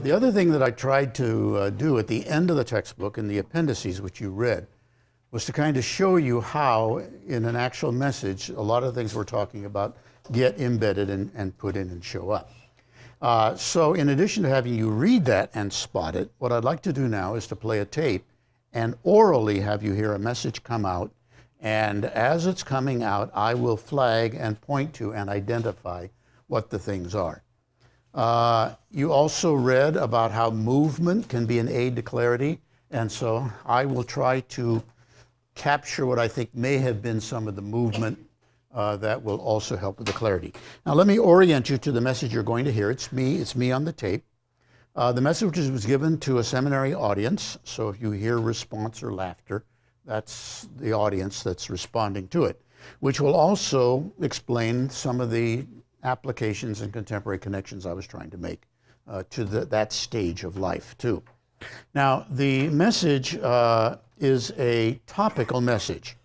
The other thing that I tried to do at the end of the textbook in the appendices, which you read, was to kind of show you how, in an actual message, a lot of the things we're talking about get embedded and put in and show up. So in addition to having you read that and spot it, what I'd like to do now is to play a tape and orally have you hear a message come out. And as it's coming out, I will flag and point to and identify what the things are. You also read about how movement can be an aid to clarity. And so I will try to capture what I think may have been some of the movement that will also help with the clarity. Now let me orient you to the message you're going to hear. It's me on the tape. The message was given to a seminary audience, so if you hear response or laughter, that's the audience that's responding to it, which will also explain some of the applications and contemporary connections I was trying to make to that stage of life too. Now the message is a topical message.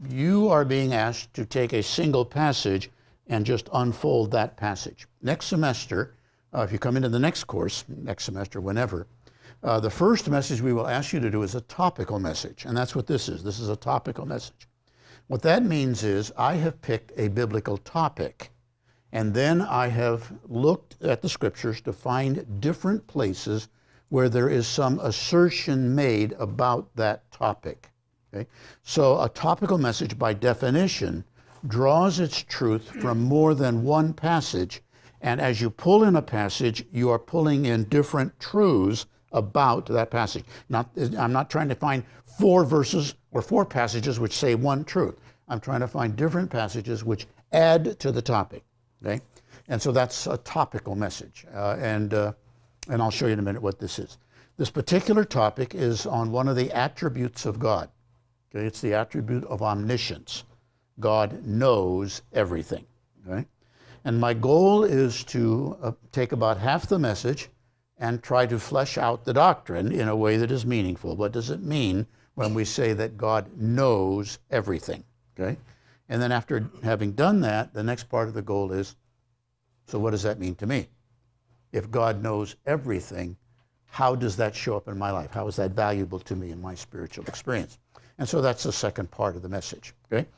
You are being asked to take a single passage and just unfold that passage. Next semester, if you come into the next course, next semester, whenever, the first message we will ask you to do is a topical message, and that's what this is. This is a topical message. What that means is I have picked a biblical topic, and then I have looked at the scriptures to find different places where there is some assertion made about that topic. Okay? So a topical message, by definition, draws its truth from more than one passage, and as you pull in a passage, you are pulling in different truths about that passage. I'm not trying to find 4 verses or 4 passages which say one truth. I'm trying to find different passages which add to the topic. Okay? And so that's a topical message. And I'll show you in a minute what this is. This particular topic is on one of the attributes of God. Okay? It's the attribute of omniscience. God knows everything. Okay? And my goal is to take about half the message and try to flesh out the doctrine in a way that is meaningful. What does it mean when we say that God knows everything? Okay? And then after having done that, the next part of the goal is, so what does that mean to me? If God knows everything, how does that show up in my life? How is that valuable to me in my spiritual experience? And so that's the second part of the message. Okay?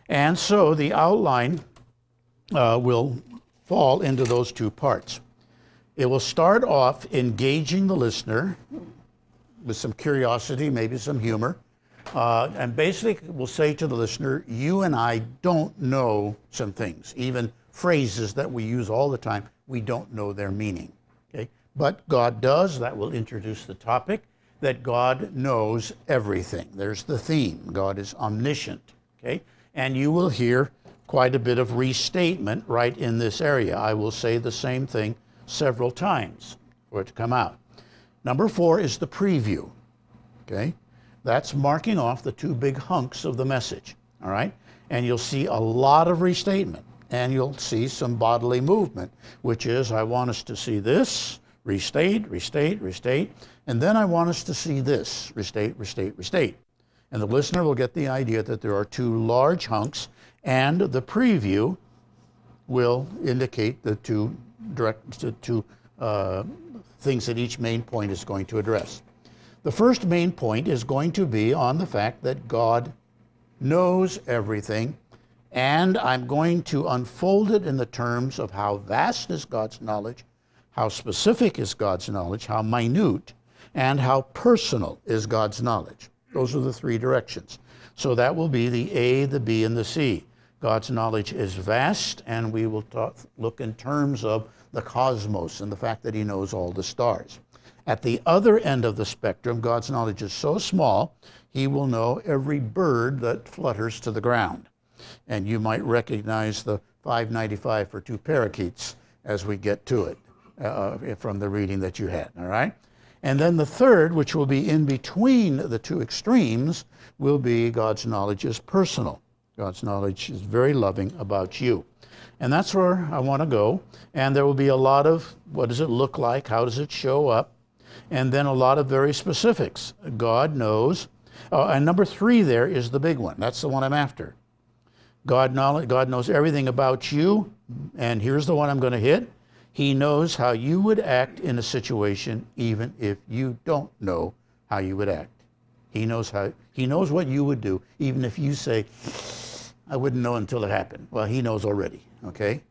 And so the outline will fall into those 2 parts. It will start off engaging the listener with some curiosity, maybe some humor, and basically we'll say to the listener, you and I don't know some things, even phrases that we use all the time, we don't know their meaning. Okay? But God does. That will introduce the topic, that God knows everything. There's the theme. God is omniscient. Okay? And you will hear quite a bit of restatement right in this area. I will say the same thing several times for it to come out. Number 4 is the preview. Okay? That's marking off the 2 big hunks of the message. All right? And you'll see a lot of restatement, and you'll see some bodily movement, which is, I want us to see this, restate, restate, restate, and then I want us to see this, restate, restate, restate. And the listener will get the idea that there are 2 large hunks, and the preview will indicate the 2 things that each main point is going to address. The first main point is going to be on the fact that God knows everything, and I'm going to unfold it in the terms of how vast is God's knowledge, how specific is God's knowledge, how minute, and how personal is God's knowledge. Those are the 3 directions. So that will be the A, the B, and the C. God's knowledge is vast, and we will look in terms of the cosmos and the fact that he knows all the stars. At the other end of the spectrum, God's knowledge is so small, he will know every bird that flutters to the ground. And you might recognize the $5.95 for 2 parakeets as we get to it from the reading that you had, all right? And then the third, which will be in between the 2 extremes, will be God's knowledge is personal. God's knowledge is very loving about you. And that's where I want to go. And there will be a lot of, what does it look like? How does it show up? And then a lot of very specifics. God knows. And number 3 there is the big one. That's the one I'm after. God knows everything about you. And here's the one I'm going to hit. He knows how you would act in a situation even if you don't know how you would act. He knows what you would do even if you say, I wouldn't know until it happened. Well, he knows already, okay?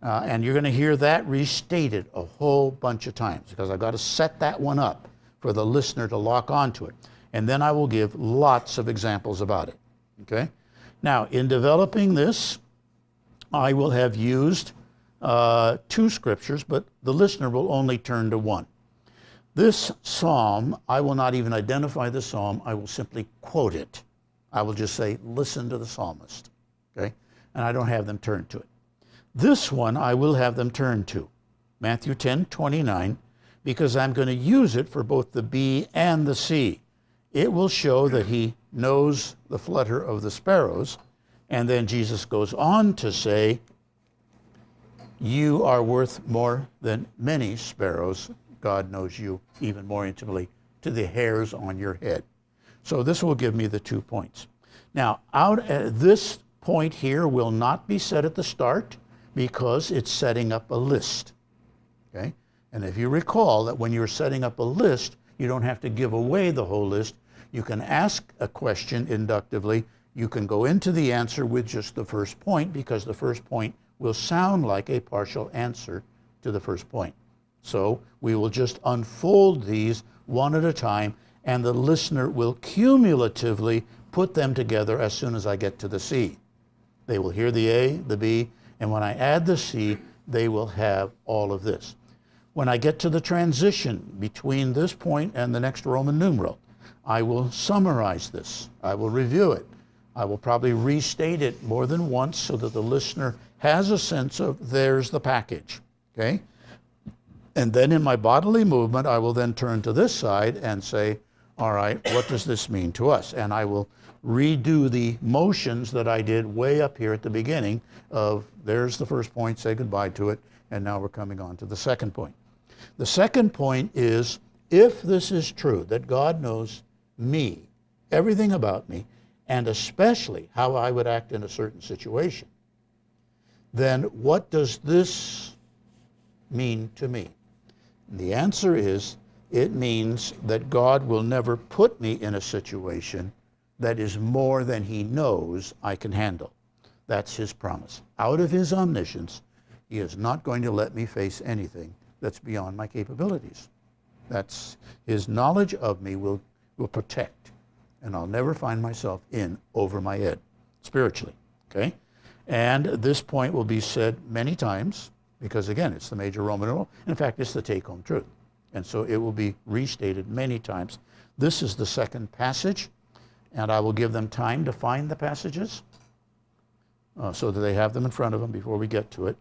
And you're going to hear that restated a whole bunch of times because I've got to set that one up for the listener to lock onto it. And then I will give lots of examples about it, okay? Now, in developing this, I will have used two scriptures, but the listener will only turn to one. This psalm, I will not even identify the psalm. I will simply quote it. I will just say, listen to the psalmist, okay? And I don't have them turn to it. This one I will have them turn to, Matthew 10:29, because I'm going to use it for both the B and the C. It will show that he knows the flutter of the sparrows, and then Jesus goes on to say, you are worth more than many sparrows. God knows you even more intimately to the hairs on your head. So this will give me the 2 points. Now, this point here will not be set at the start because it's setting up a list, okay? And if you recall that when you're setting up a list, you don't have to give away the whole list. You can ask a question inductively. You can go into the answer with just the first point because the first point will sound like a partial answer to the first point. So we will just unfold these one at a time, and the listener will cumulatively put them together as soon as I get to the C. They will hear the A, the B, and when I add the C, they will have all of this. When I get to the transition between this point and the next Roman numeral, I will summarize this. I will review it. I will probably restate it more than once so that the listener has a sense of there's the package, okay? And then in my bodily movement, I will then turn to this side and say, all right, what does this mean to us? And I will redo the motions that I did way up here at the beginning of there's the first point, say goodbye to it, and now we're coming on to the second point. The second point is, if this is true, that God knows me, everything about me, and especially how I would act in a certain situation, then what does this mean to me? And the answer is, it means that God will never put me in a situation that is more than he knows I can handle. That's his promise. Out of his omniscience, he is not going to let me face anything that's beyond my capabilities. That's his knowledge of me will protect, and I'll never find myself in over my head, spiritually, okay? And this point will be said many times, because again, it's the major Roman numeral. In fact, it's the take-home truth. And so it will be restated many times. This is the second passage, and I will give them time to find the passages so that they have them in front of them before we get to it.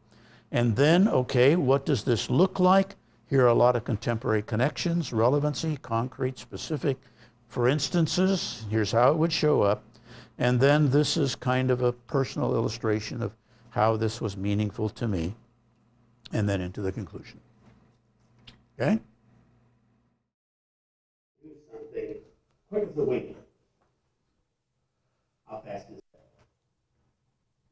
And then, okay, what does this look like? Here are a lot of contemporary connections, relevancy, concrete, specific. For instances, here's how it would show up. And then this is kind of a personal illustration of how this was meaningful to me. And then into the conclusion. Okay? Do something quick as a wink. How fast is that?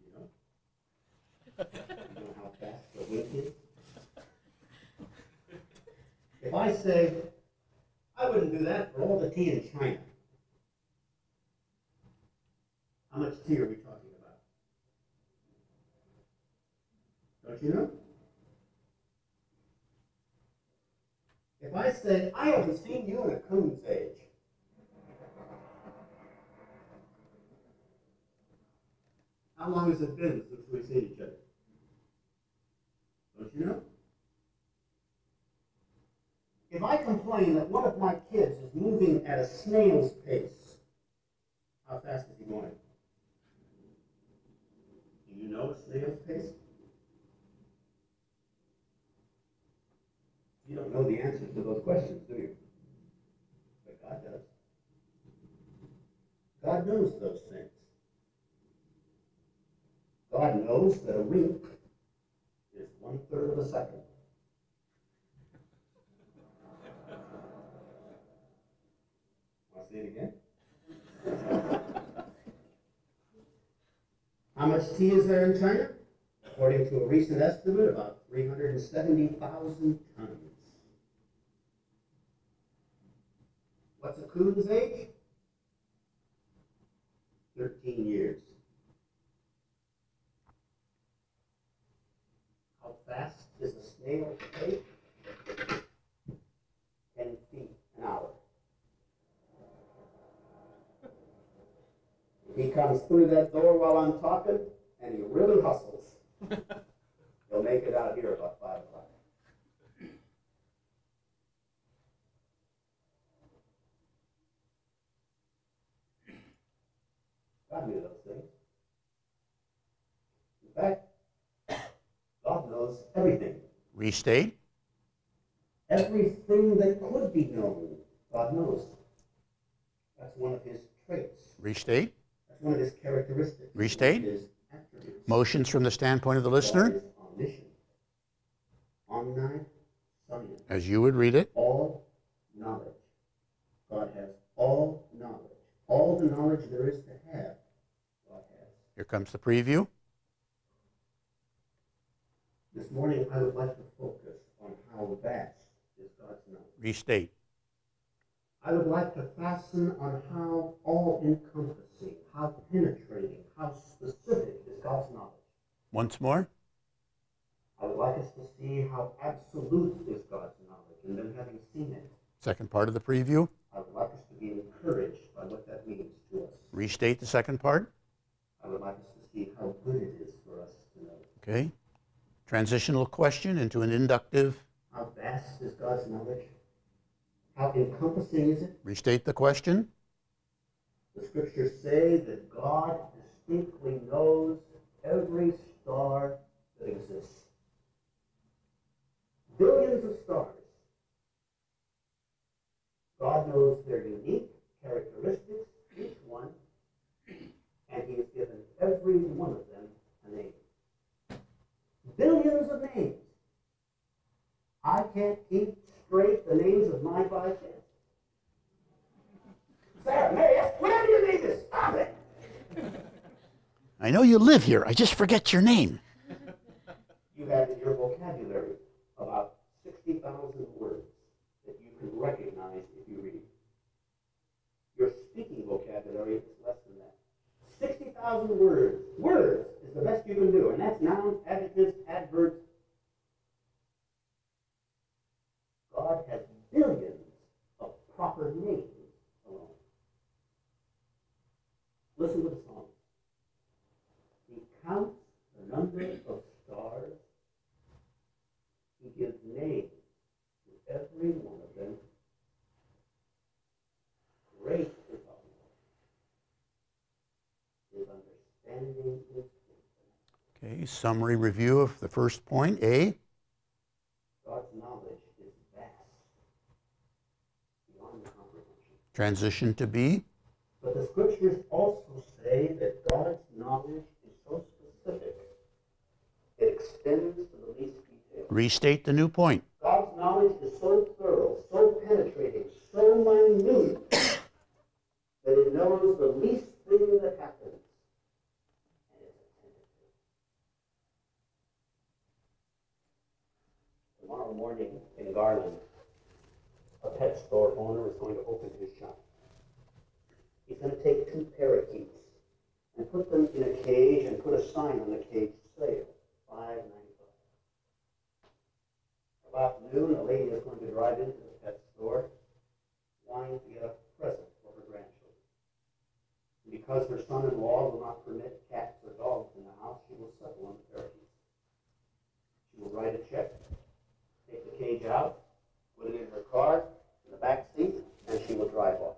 You know? You know how fast the wink is? If I say, I wouldn't do that for all the tea in China. How much tea are we talking about? Don't you know? If I say, I haven't seen you in a coon's age. How long has it been since we've seen each other? Don't you know? If I complain that one of my kids is moving at a snail's pace, how fast is he going? Do you know a snail's pace? You don't know the answers to those questions, do you? But God does. God knows those things. God knows that a wink is 1/3 of a second. Want to say it again? How much tea is there in China? According to a recent estimate, about 370,000 tons. What's a coon's age? 13 years. How fast is a snail take? 10 feet an hour. If he comes through that door while I'm talking, and he really hustles, he'll make it out here about 5 o'clock. God knew those things. In fact, God knows everything. Restate. Everything that could be known, God knows. That's one of his traits. Restate. That's one of his characteristics. Restate. His attributes. Motions from the standpoint of the listener. God is omniscient, omniscient, As you would read it. all knowledge. God has all knowledge. All the knowledge there is to have, God has. Here comes the preview. This morning, I would like to focus on how vast is God's knowledge. Restate. I would like to fasten on how all-encompassing, how penetrating, how specific is God's knowledge. Once more. I would like us to see how absolute is God's knowledge, and then having seen it, Second part of the preview. I would like us to be encouraged by what that means to us. Restate the second part. I would like us to see how good it is for us to know. Okay. Transitional question into an inductive. How vast is God's knowledge? How encompassing is it? Restate the question. The scriptures say that God distinctly knows every star that exists. Billions of stars. God knows their unique characteristics, each one, and he has given every one of them a name. Billions of names. I can't keep straight the names of my 5 kids. Sarah, Mary, whatever your name is, stop it! I know you live here. I just forget your name. You have in your vocabulary about 60,000 words that you can recognize if you read. Your speaking vocabulary is less than that. 60,000 words. Words is the best you can do, and that's nouns, adjectives, adverbs. God has billions of proper names alone. Listen to the song. He counts the number of stars. He gives names to every one of them. Great is our Lord. His understanding is infinite. Okay, summary review of the first point. A. God's knowledge is vast, beyond comprehension. Transition to B. But the scriptures also say that God's knowledge is so specific, it extends to the least detail. Restate the new point. God's knowledge is so thorough, so penetrating, so minute, that it knows the least thing that happens, and it's attentive to it. Tomorrow morning in Garland, a pet store owner is going to open his shop. He's going to take 2 parakeets and put them in a cage and put a sign on the cage, sale, $5.95. About noon, a lady is going to drive into the pet store, wanting to get a present for her grandchildren. And because her son-in-law will not permit cats or dogs in the house, she will settle on the parakeets. She will write a check, take the cage out, put it in her car, in the back seat, and she will drive off.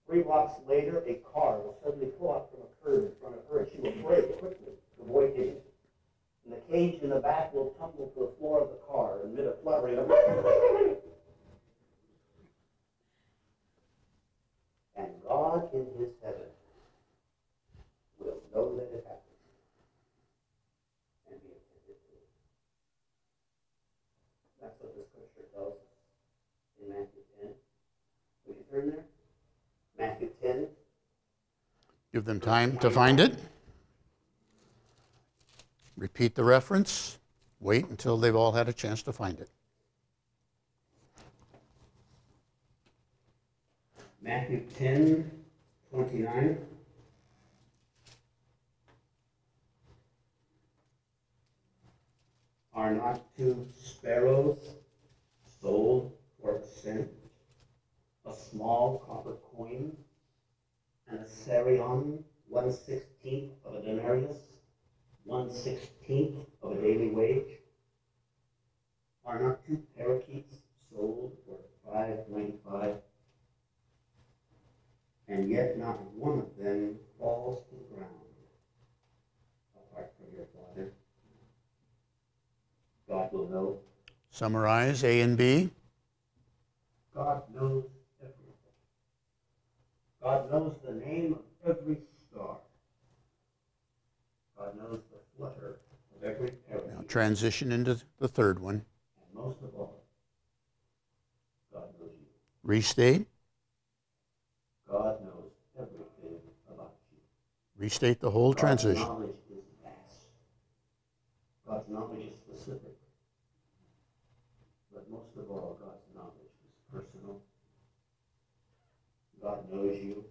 3 blocks later, a car will suddenly pull out from a curb in front of her, and she will brake quickly to avoid hitting it. And the cage in the back will tumble to the floor of the car amid a fluttering of and God in his heaven will know that it happened and be attentive to it. That's what the scripture tells us in Matthew 10. Would you turn there? Matthew 10. Give them time to find it. Repeat the reference. Wait until they've all had a chance to find it. Matthew 10:29. Are not 2 sparrows sold for a cent, a small copper coin, and a cerion, 1/16 of a denarius, 1/16 of a daily wage? Are not 2 parakeets sold for $5.95? And yet not one of them falls to the ground apart from your Father. God will know. Summarize A and B. God knows everything. God knows the name of every star. God knows the flutter of every parakeet. Now transition into the third one. And most of all, God knows you. Restate. God knows everything about you. Restate the whole transition. God's knowledge is vast. God's knowledge is specific. But most of all, God's knowledge is personal. God knows you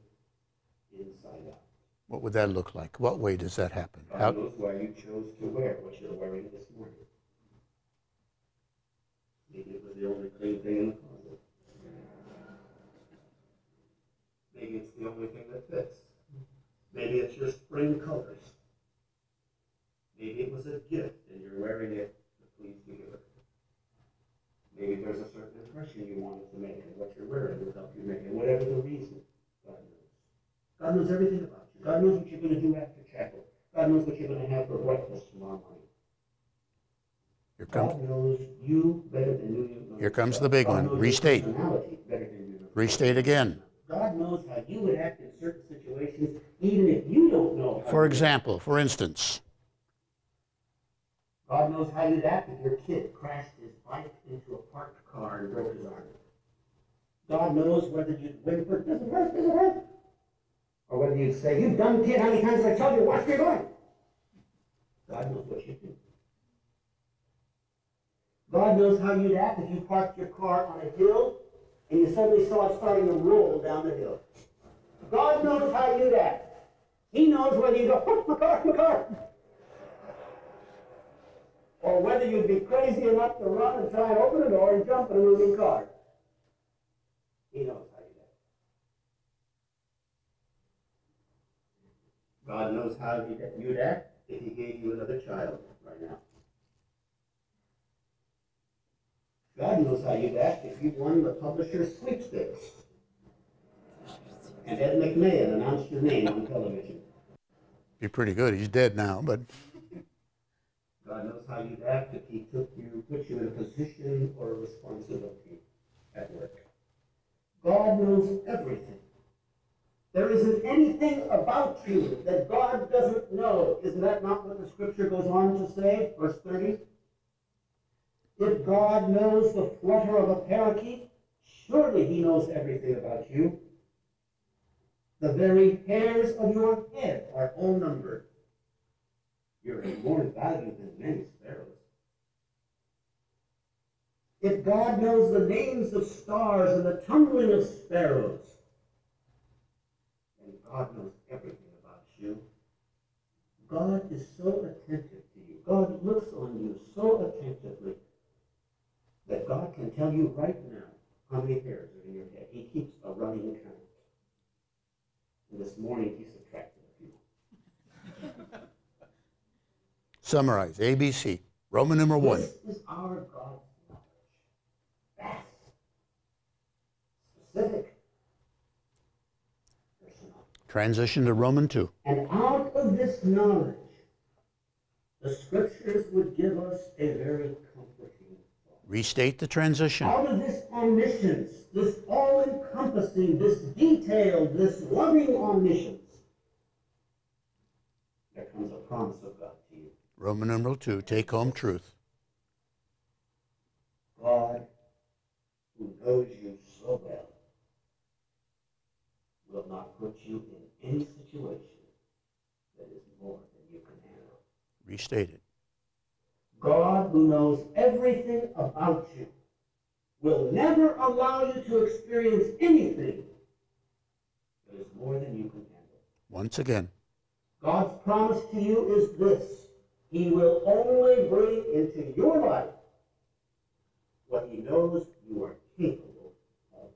inside out. What would that look like? What way does that happen? God knows why you chose to wear what you're wearing this morning. Maybe it was the only clean thing in the closet. Maybe it's the only thing that fits. Maybe it's your spring colors. Maybe it was a gift and you're wearing it to please the giver. Maybe there's a certain impression you wanted to make, and what you're wearing will help you make it. Whatever the reason, God knows. God knows everything about you. God knows what you're going to do after chapel. God knows what you're going to have for breakfast tomorrow morning. God knows you better than you know. Here comes the big one. Restate. Restate again. God knows how you would act in certain situations, even if you don't know. For example, for instance. God knows how you'd act if your kid crashed his bike into a parked car and broke his arm. God knows whether you'd whimper, doesn't hurt, or whether you'd say, you dumb kid, how many times have I told you, watch where you're going? God knows what you'd do. God knows how you'd act if you parked your car on a hill and you suddenly saw it starting to roll down the hill. God knows how you'd act. He knows whether you go, oh, my car. Or whether you'd be crazy enough to run and try and open the door and jump in a moving car. He knows how you act. God knows how you'd act if he gave you another child right now. God knows how you'd act if you won the publisher's sweepstakes and Ed McMahon announced your name on television. Be pretty good. He's dead now, but... God knows how you'd act if he put you in a position or a responsibility at work. God knows everything. There isn't anything about you that God doesn't know. Isn't that not what the scripture goes on to say? Verse 30. If God knows the flutter of a parakeet, surely he knows everything about you. The very hairs of your head are all numbered. You're of more value than many sparrows. If God knows the names of stars and the tumbling of sparrows, and God knows everything about you, God is so attentive to you. God looks on you so attentively that God can tell you right now how many hairs are in your head. He keeps a running count. And this morning he subtracted a few. Summarize. ABC. Roman number 1. This is our God's knowledge. Vast, specific, personal. Transition to Roman 2. And out of this knowledge, the scriptures would give us a very comforting thought. Restate the transition. Out of this omniscience, this all-encompassing, this detailed, this loving omniscience, there comes a promise of God to you. Roman number 2. Take home truth. God, who knows you so well, will not put you in any situation that is more than you can handle. Restate it. God, who knows everything about you, will never allow you to experience anything that is more than you can handle. Once again. God's promise to you is this: He will only bring into your life what He knows you are capable of.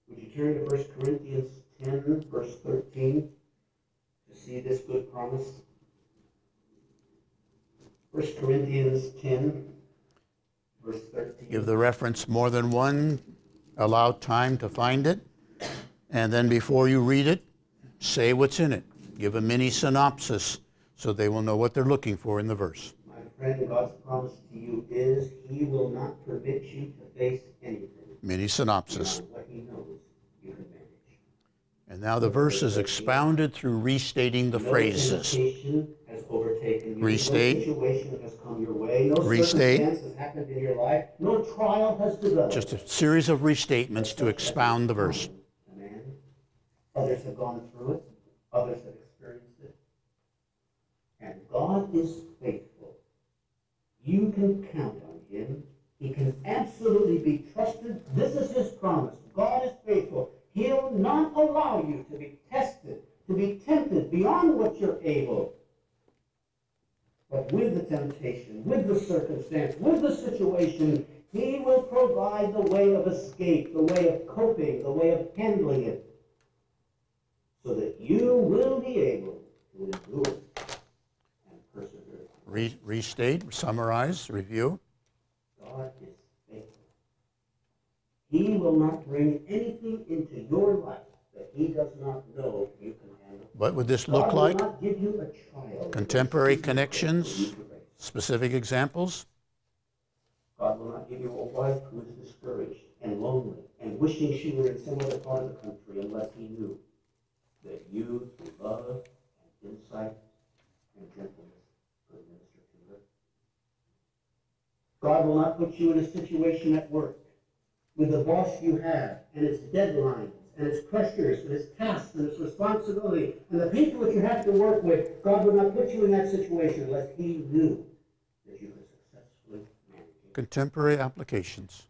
Would you turn to 1 Corinthians 10, verse 13, to see this good promise? 1 Corinthians 10, verse 13. Give the reference more than one, allow time to find it, and then before you read it, say what's in it. Give a mini synopsis so they will know what they're looking for in the verse. My friend, God's promise to you is He will not permit you to face anything. Mini synopsis. Beyond what He knows you can manage. And now the verse is expounded through restating the phrases. Temptation has overtaken you. Restate. No situation has come your way. No Restate. circumstance has happened in your life. No trial has developed. Just a series of restatements to expound the verse. Amen. Others have gone through it. Others have experienced it. And God is faithful. You can count on Him. He can absolutely be trusted. This is His promise. God is faithful. He'll not allow you to be tested, to be tempted beyond what you're able. But with the temptation, with the circumstance, with the situation, He will provide the way of escape, the way of coping, the way of handling it, so that you will be able to endure and persevere. Restate, summarize, review. God is faithful. He will not bring anything into your life that He does not know you can handle. What would this look God like? will not give you a child. Contemporary connections, specific examples. God will not give you a wife who is discouraged and lonely and wishing she were in some other part of the country unless He knew that you, through love and insight and gentleness, could minister to her. God will not put you in a situation at work with the boss you have and its deadlines and its pressures and its tasks and its responsibility and the people that you have to work with. God will not put you in that situation unless He knew that you could successfully manage it. Contemporary applications.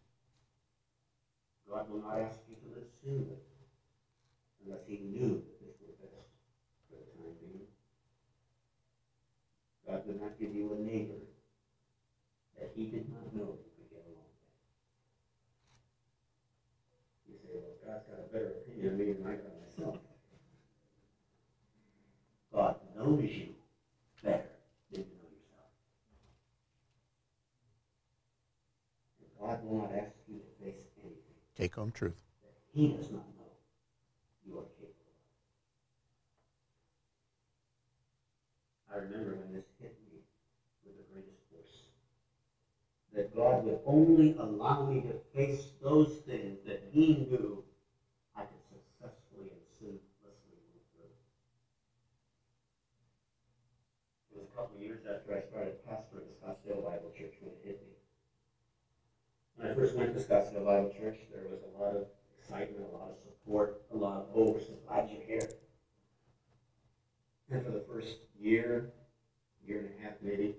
God will not ask you to live sinless unless He knew that this were best for the time being. God will not give you a neighbor that He did not know you could get along with. You say, well, God's got a better opinion of me than I got of myself. God knows you better than you know yourself. And God will not ask you to face anything Take home truth. that He does not know you are capable of. I remember when this hit me with the greatest force, that God would only allow me to face those things that He knew I could successfully and seamlessly move through. It was a couple of years after I started pastoring Scottsdale Bible Church when it hit me. When I first went to Scottsdale Bible Church, there was a lot of excitement, a lot of support, a lot of, oh, we're so glad you're here. And for the first year and a half maybe,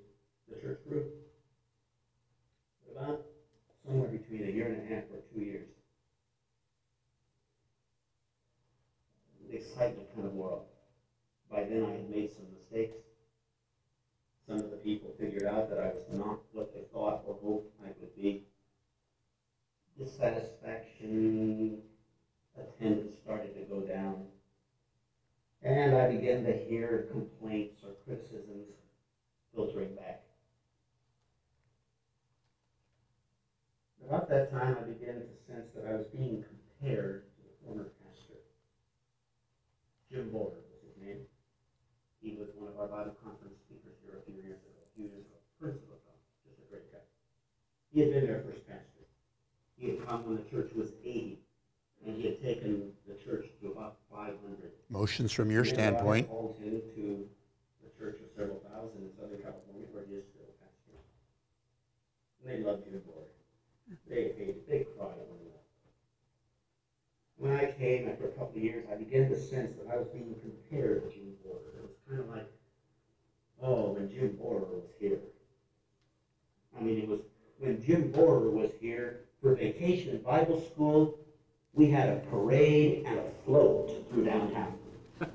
the church grew. But about somewhere between a year and a half or 2 years, the excitement kind of wore off. By then I had made some mistakes. Some of the people figured out that I was not what they thought or hoped I would be. Dissatisfaction, attendance started to go down. And I began to hear complaints or criticisms filtering back. About that time, I began to sense that I was being compared to the former pastor. Jim Boulder was his name. He was one of our Bible conference speakers here a few years ago. Principal, just a great guy. He had been their first pastor. He had come when the church was 80, and he had taken the church to about 500. Motions from your standpoint. I called him to the church of several thousand in Southern California, where he is still pastor. And they loved Jim Board. They hated, they cried when he left. When I came after a couple of years, I began to sense that I was being compared to Jim Board. It was kind of like Oh, when Jim Borer was here. I mean, it was when Jim Borer was here for vacation Bible school, we had a parade and a float through downtown. I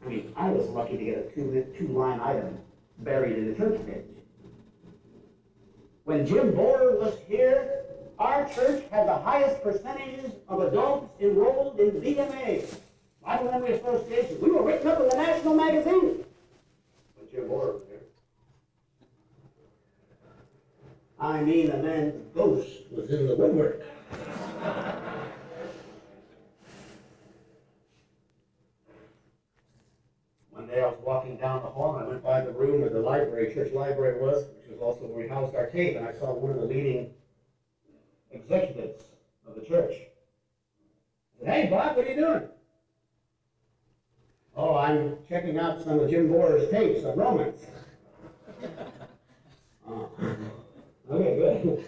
mean, I was lucky to get a two-line item buried in the church page. When Jim Borer was here, our church had the highest percentages of adults enrolled in BMA, Bible Memory Association. We were written up in the national magazine when Jim Borer was here. I mean, the man's ghost was in the woodwork. One day I was walking down the hall and I went by the room where the library, church library was, which was also where we housed our tape, and I saw one of the leading executives of the church. I said, "Hey, Bob, what are you doing?" "Oh, I'm checking out some of Jim Borer's tapes of Romans." Oh, okay, good.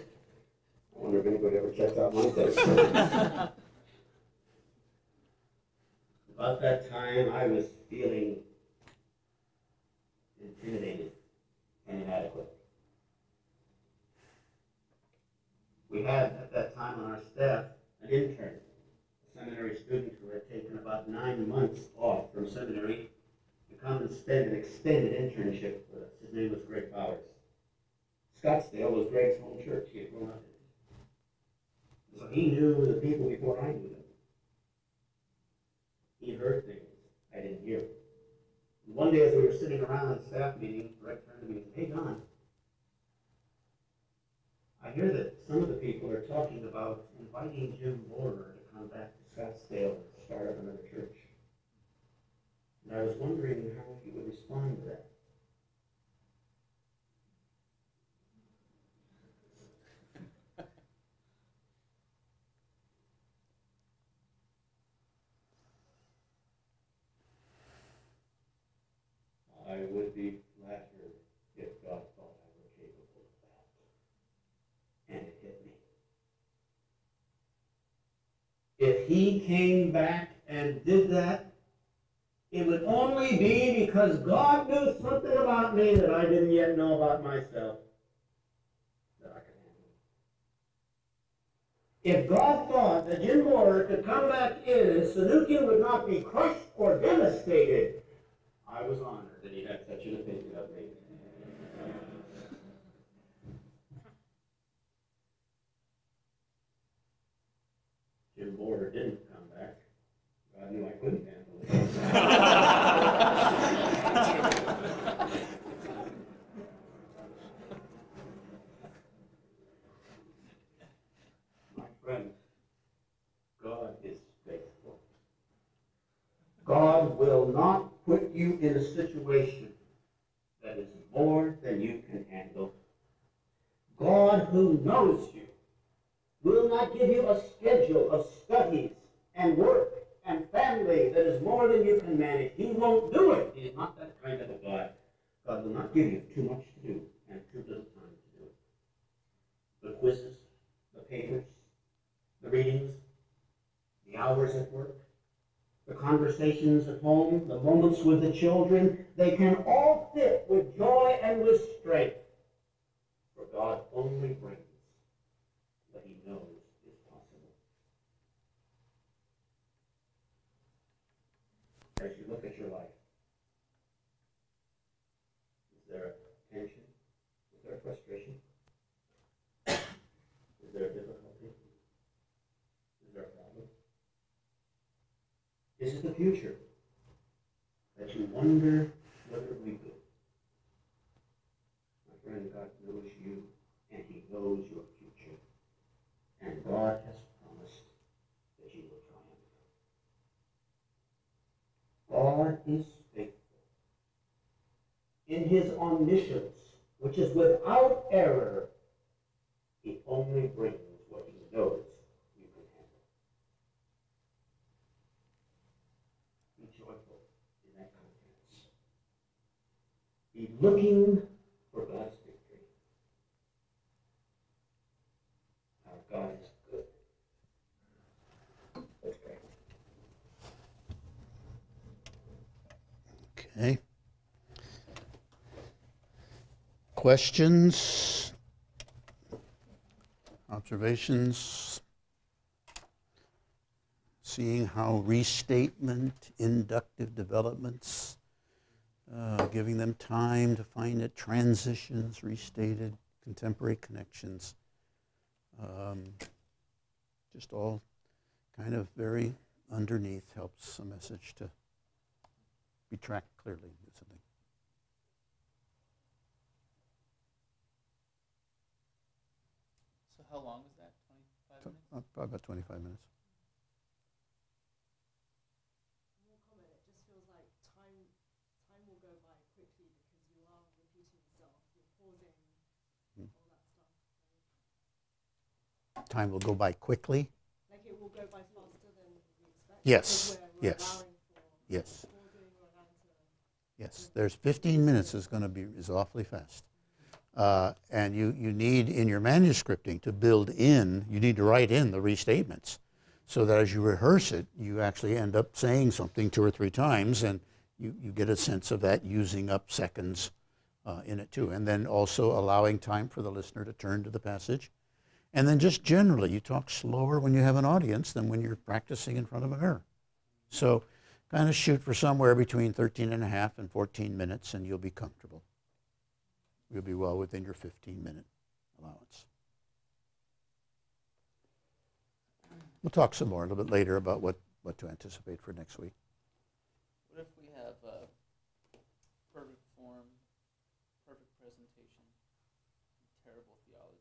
I wonder if anybody ever checks out my tapes. About that time, I was feeling intimidated and inadequate. We had at that time on our staff an intern, a seminary student who had taken about 9 months off from seminary to come and spend an extended internship with us. His name was Greg Bowers. Scottsdale was Greg's home church. He had grown up in it. So he knew the people before I knew them. He heard things I didn't hear. And one day as we were sitting around at staff meeting, Greg turned to me and said, "Hey, Don, I hear that some of the people are talking about inviting Jim Borer to come back to Scottsdale and start up another church. And I was wondering how you would respond to that." I would be flattered if God thought I were capable of that. And it hit me. If he came back and did that, it would only be because God knew something about me that I didn't yet know about myself that I could handle. If God thought that Jim Borer could come back in and Sunukjian would not be crushed or devastated, I was honored that he had such an opinion of me. Jim Borer didn't come back. God knew I couldn't handle it. My friend, God is faithful. God will not put you in a situation that is more than you can handle. God, who knows you, will not give you a schedule of studies and work and family that is more than you can manage. He won't do it. He is not that kind of a God. God will not give you too much to do and too little time to do it. The quizzes, the papers, the readings, the hours at work, the conversations at home, the moments with the children, they can all fit with joy and with strength. For God only brings what he knows is possible. As you look at your life, is there a tension? Is there a frustration? Is there a difficulty? Is there a problem? Is it the future that you wonder whether it will be good? My friend, God knows you, and he knows your future. And God has promised that you will triumph. God is faithful. In his omniscience, which is without error, he only brings what he knows you can handle. Be joyful in that confidence. Be looking for God's victory. Our God is good. Let's pray. Okay. questions, observations, seeing how restatement, inductive developments, giving them time to find it, transitions, restated, contemporary connections, just all kind of very underneath helps a message to be tracked clearly. So how long is that? 25 minutes? Probably about 25 minutes. It just feels like time will go by quickly because you are repeating yourself, you're pausing, all that stuff. Time will go by quickly. Like it will go by faster than we expect. Yes, We're yes, allowing for yes, pausing, we're allowing to. yes. There's 15 minutes is awfully fast. And you need in your manuscripting to build in, you need to write in the restatements so that as you rehearse it, you actually end up saying something 2 or 3 times and you get a sense of that using up seconds in it too. And then also allowing time for the listener to turn to the passage. And then just generally, you talk slower when you have an audience than when you're practicing in front of a mirror. So kind of shoot for somewhere between 13 and a half and 14 minutes and you'll be comfortable. You'll be well within your 15-minute allowance. We'll talk some more a little bit later about what to anticipate for next week. What if we have perfect form, perfect presentation, terrible theology?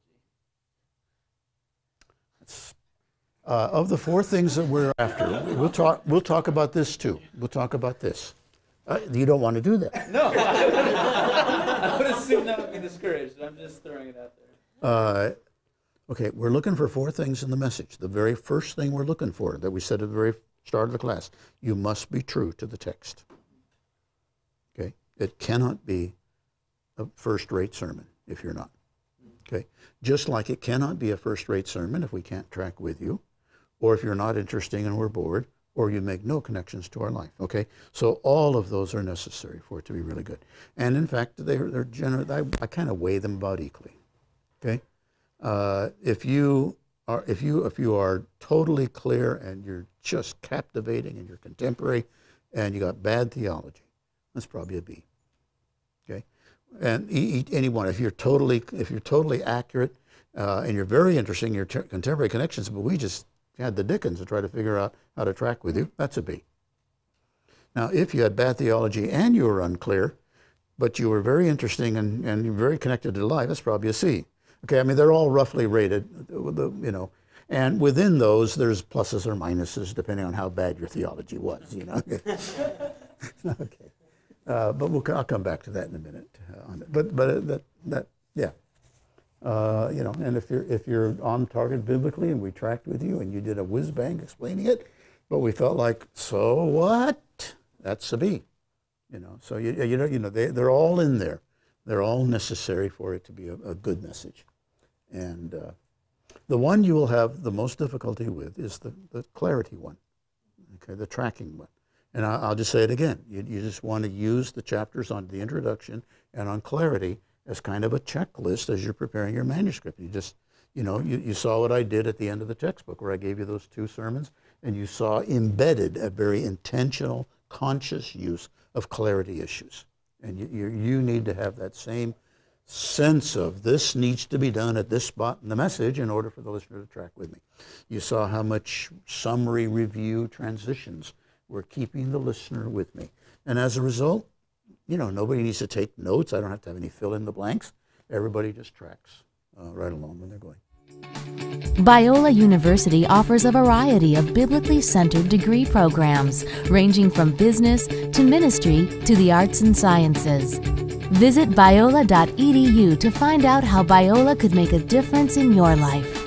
Of the 4 things that we're after, we'll talk about this too. We'll talk about this. You don't want to do that. No, I would assume that would be discouraged. I'm just throwing it out there. Okay, we're looking for 4 things in the message. The very first thing we're looking for that we said at the very start of the class, you must be true to the text. Okay, it cannot be a first-rate sermon if you're not. Okay, just like it cannot be a first-rate sermon if we can't track with you, or if you're not interesting and we're bored, or you make no connections to our life. Okay, so all of those are necessary for it to be really good. And in fact, they're generally, I kind of weigh them about equally. Okay, if you are totally clear and you're just captivating and you're contemporary, and you got bad theology, that's probably a B. Okay, and any one. If you're totally accurate and you're very interesting in your contemporary connections, but we just had the dickens to try to figure out how to track with you, that's a B. Now, if you had bad theology and you were unclear, but you were very interesting and you're very connected to life, that's probably a C. Okay, I mean, they're all roughly rated, you know, and within those, there's pluses or minuses depending on how bad your theology was, you know. Okay, but I'll come back to that in a minute. Yeah. You know, and if you're on target biblically and we tracked with you and you did a whiz bang explaining it, but we felt like, so what? That's a B. You know, so they're all in there. They're all necessary for it to be a good message. And the one you will have the most difficulty with is the clarity one. Okay, the tracking one. And I'll just say it again. You just want to use the chapters on the introduction and on clarity as kind of a checklist as you're preparing your manuscript. You just, you saw what I did at the end of the textbook where I gave you those 2 sermons, and you saw embedded a very intentional, conscious use of clarity issues. And you need to have that same sense of this needs to be done at this spot in the message in order for the listener to track with me. You saw how much summary, review, transitions were keeping the listener with me. And as a result, nobody needs to take notes. I don't have to have any fill in the blanks. Everybody just tracks right along when they're going. Biola University offers a variety of biblically centered degree programs, ranging from business to ministry to the arts and sciences. Visit biola.edu to find out how Biola could make a difference in your life.